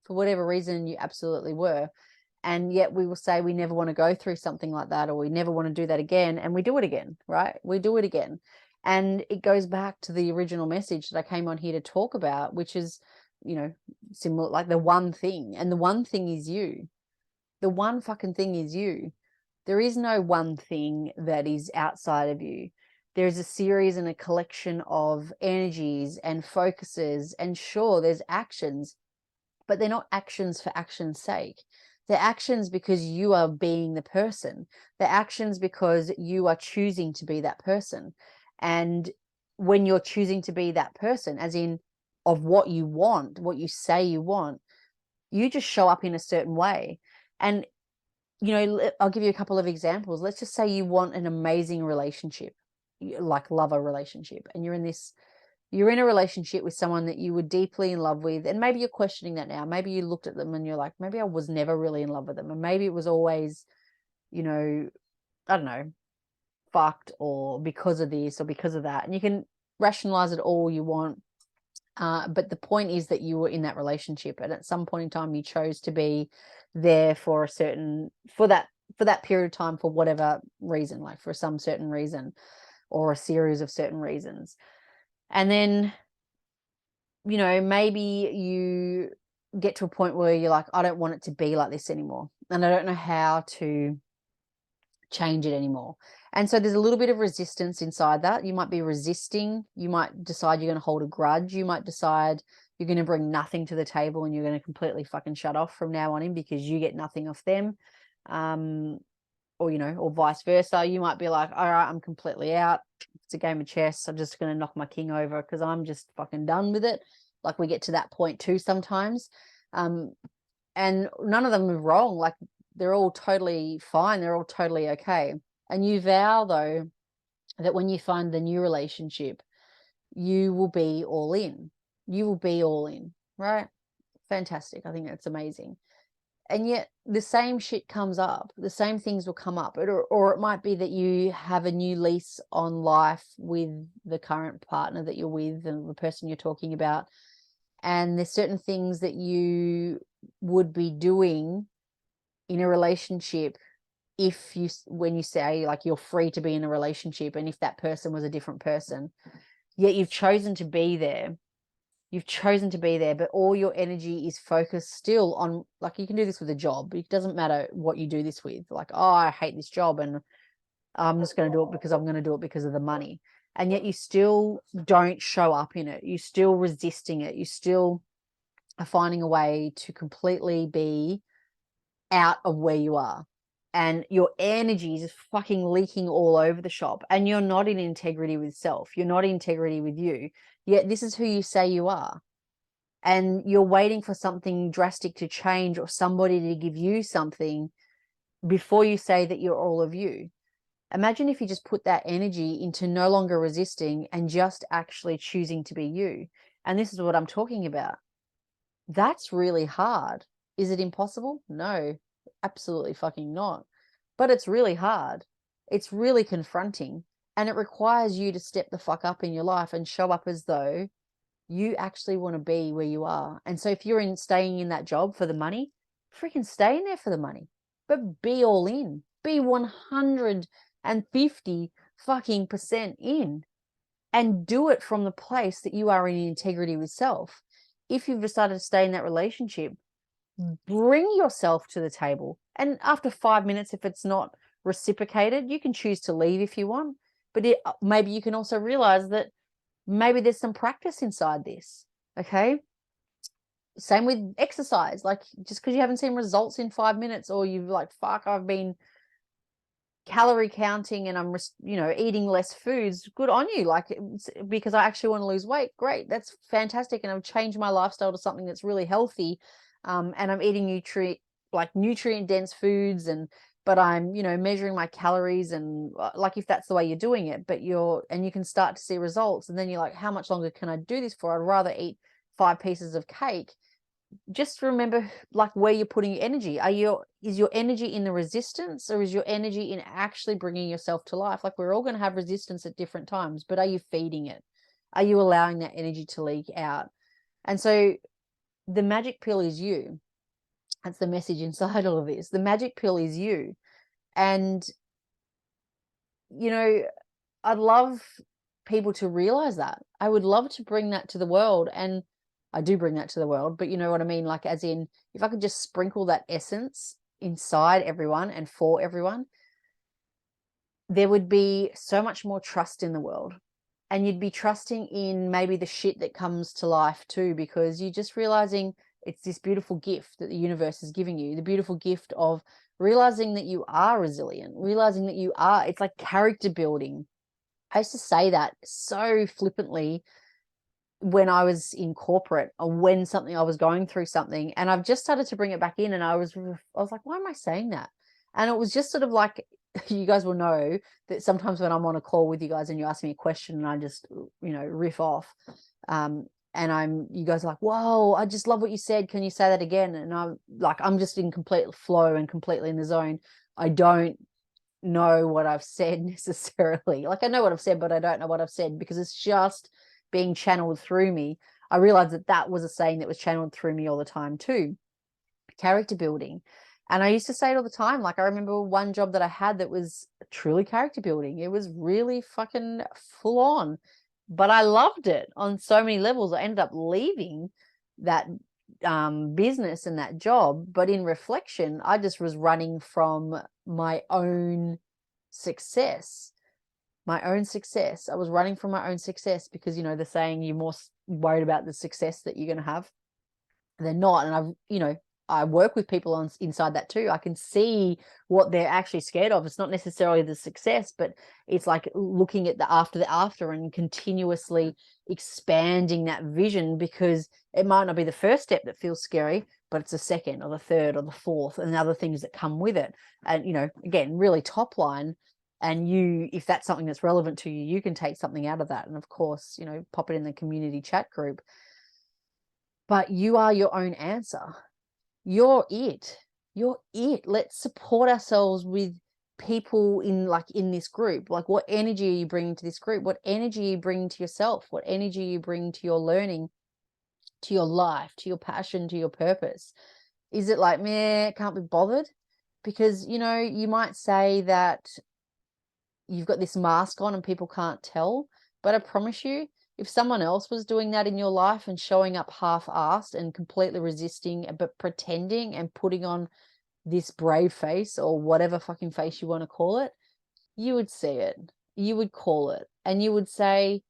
for whatever reason you absolutely were. And yet we will say we never want to go through something like that, or we never want to do that again. And we do it again, right? We do it again. And it goes back to the original message that I came on here to talk about, which is, similar, like the one thing. And the one thing is you. The one fucking thing is you. There is no one thing that is outside of you. There's a series and a collection of energies and focuses. And sure, there's actions, but they're not actions for action's sake. They're actions because you are being the person. They're actions because you are choosing to be that person. And when you're choosing to be that person, as in of what you want, what you say you want, you just show up in a certain way. And, I'll give you a couple of examples. Let's just say you want an amazing relationship, like lover relationship, and you're in a relationship with someone that you were deeply in love with, and maybe you're questioning that now. Maybe you looked at them and you're like, maybe I was never really in love with them, and maybe it was always, I don't know, fucked, or because of this or because of that. And you can rationalize it all you want. But the point is that you were in that relationship, and at some point in time you chose to be there for that period of time, for whatever reason, like for some certain reason or a series of certain reasons. And then, maybe you get to a point where you're like, I don't want it to be like this anymore, and I don't know how to change it anymore. And so there's a little bit of resistance inside that. You might be resisting. You might decide you're going to hold a grudge. You might decide you're going to bring nothing to the table and you're going to completely fucking shut off from now on in, because you get nothing off them. Or vice versa. You might be like, all right, I'm completely out. It's a game of chess. I'm just going to knock my king over because I'm just fucking done with it. Like, we get to that point too sometimes. And none of them are wrong. Like, they're all totally fine. They're all totally okay. And you vow, though, that when you find the new relationship, you will be all in. You will be all in, right? Fantastic. I think that's amazing. And yet the same shit comes up. The same things will come up. Or it might be that you have a new lease on life with the current partner that you're with and the person you're talking about. And there's certain things that you would be doing in a relationship when you say, like, you're free to be in a relationship, and if that person was a different person, yet you've chosen to be there. You've chosen to be there, but all your energy is focused still on, like, you can do this with a job. It doesn't matter what you do this with. Like, oh, I hate this job and I'm just going to do it because I'm going to do it because of the money. And yet you still don't show up in it. You're still resisting it. You still are finding a way to completely be out of where you are. And your energy is fucking leaking all over the shop. And you're not in integrity with self. You're not in integrity with you. Yet this is who you say you are. And you're waiting for something drastic to change, or somebody to give you something, before you say that you're all of you. Imagine if you just put that energy into no longer resisting and just actually choosing to be you. And this is what I'm talking about. That's really hard. Is it impossible? No, absolutely fucking not. But it's really hard. It's really confronting. And it requires you to step the fuck up in your life and show up as though you actually want to be where you are. And so if you're staying in that job for the money, freaking stay in there for the money. But be all in. Be 150 fucking percent in. And do it from the place that you are in integrity with self. If you've decided to stay in that relationship, bring yourself to the table. And after 5 minutes, if it's not reciprocated, you can choose to leave if you want. But maybe you can also realize that maybe there's some practice inside this. Okay. Same with exercise. Like, just because you haven't seen results in 5 minutes, or you've like, fuck, I've been calorie counting and I'm eating less foods, good on you. Like, because I actually want to lose weight, great, that's fantastic. And I've changed my lifestyle to something that's really healthy, and I'm eating nutrient dense foods, but I'm measuring my calories, and like, if that's the way you're doing it, but you can start to see results, and then you're like, how much longer can I do this for? I'd rather eat 5 pieces of cake. Just remember, like, where you're putting your energy. Is your energy in the resistance, or is your energy in actually bringing yourself to life? Like, we're all going to have resistance at different times, but are you feeding it? Are you allowing that energy to leak out? And so the magic pill is you. That's the message inside all of this. The magic pill is you. And, you know, I'd love people to realize that. I would love to bring that to the world. And I do bring that to the world, but you know what I mean? Like, as in, if I could just sprinkle that essence inside everyone and for everyone, there would be so much more trust in the world. And you'd be trusting in maybe the shit that comes to life too, because you're just realizing it's this beautiful gift that the universe is giving you, the beautiful gift of realizing that you are resilient, realizing that you are, it's like character building. I used to say that so flippantly when I was in corporate, or when I was going through something, and I've just started to bring it back in, and I was like, why am I saying that? And it was just sort of like, you guys will know that sometimes when I'm on a call with you guys and you ask me a question and I just, riff off, and you guys are like, whoa, I just love what you said. Can you say that again? And I'm like, I'm just in complete flow and completely in the zone. I don't know what I've said necessarily. Like, I know what I've said, but I don't know what I've said because it's just being channeled through me. I realized that was a saying that was channeled through me all the time too. Character building. And I used to say it all the time. Like, I remember one job that I had that was truly character building. It was really fucking full on, but I loved it on so many levels. I ended up leaving that business and that job, but in reflection, I just was running from my own success. I was running from my own success because, the saying, you're more worried about the success that you're going to have. They're not. And I work with people inside that too. I can see what they're actually scared of. It's not necessarily the success, but it's like looking at the after and continuously expanding that vision, because it might not be the first step that feels scary, but it's the second or the third or the fourth and the other things that come with it. And, again, really top line. And if that's something that's relevant to you, you can take something out of that. And of course, pop it in the community chat group. But you are your own answer. You're it. Let's support ourselves with people in this group. Like, what energy are you bringing to this group? What energy are you bringing to yourself? What energy are you bringing to your learning, to your life, to your passion, to your purpose? Is it like, meh, can't be bothered? Because, you might say that you've got this mask on and people can't tell, but I promise you, if someone else was doing that in your life and showing up half-assed and completely resisting, but pretending and putting on this brave face or whatever fucking face you want to call it, you would see it. You would call it. And you would say,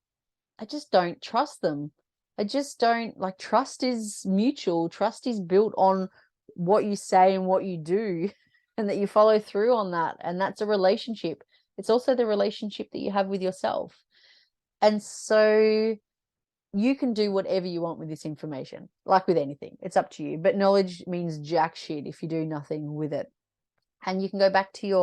I just don't trust them. I just don't, like, trust is mutual. Trust is built on what you say and what you do, and that you follow through on that. And that's a relationship. It's also the relationship that you have with yourself. And so you can do whatever you want with this information, like with anything. It's up to you. But knowledge means jack shit if you do nothing with it. And you can go back to your